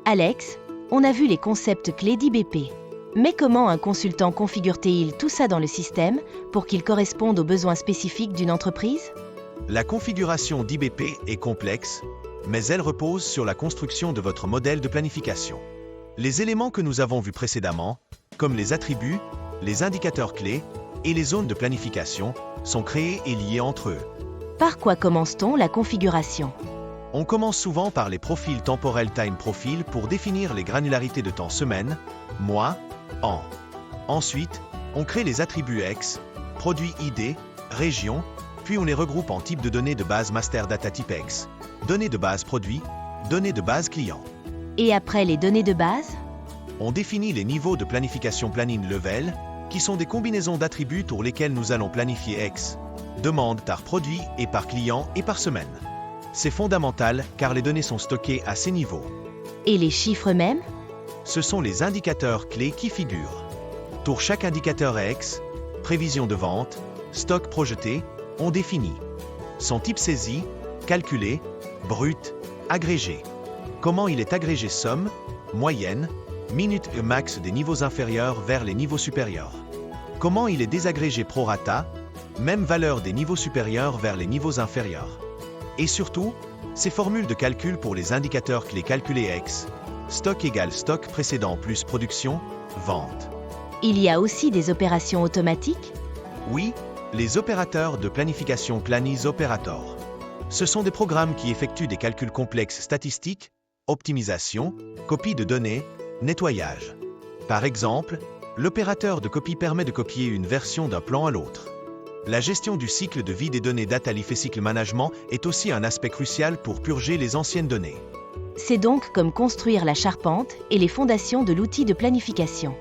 Alex, on a vu les concepts clés d'IBP. Mais comment un consultant configure-t-il tout ça dans le système pour qu'il corresponde aux besoins spécifiques d'une entreprise? La configuration d'IBP est complexe, mais elle repose sur la construction de votre modèle de planification. Les éléments que nous avons vus précédemment, comme les attributs, les indicateurs clés et les zones de planification, sont créés et liés entre eux. Par quoi commence-t-on la configuration? On commence souvent par les profils temporels time profile pour définir les granularités de temps semaine, mois, an. Ensuite, on crée les attributs X, produit ID, région, puis on les regroupe en types de données de base master data type X, données de base produit, données de base client. Et après les données de base? On définit les niveaux de planification planning level, qui sont des combinaisons d'attributs pour lesquels nous allons planifier X, demande par produit et par client et par semaine. C'est fondamental car les données sont stockées à ces niveaux. Et les chiffres même? Ce sont les indicateurs clés qui figurent. Pour chaque indicateur X, prévision de vente, stock projeté, on définit son type saisi, calculé, brut, agrégé. Comment il est agrégé somme, moyenne, minute et max des niveaux inférieurs vers les niveaux supérieurs. Comment il est désagrégé prorata, même valeur des niveaux supérieurs vers les niveaux inférieurs. Et surtout, ces formules de calcul pour les indicateurs clés calculés X, stock égale stock précédent plus production, vente. Il y a aussi des opérations automatiques? Oui, les opérateurs de planification Planiz Operator. Ce sont des programmes qui effectuent des calculs complexes statistiques, optimisation, copie de données, nettoyage. Par exemple, l'opérateur de copie permet de copier une version d'un plan à l'autre. La gestion du cycle de vie des données Data Life et Cycle Management est aussi un aspect crucial pour purger les anciennes données. C'est donc comme construire la charpente et les fondations de l'outil de planification.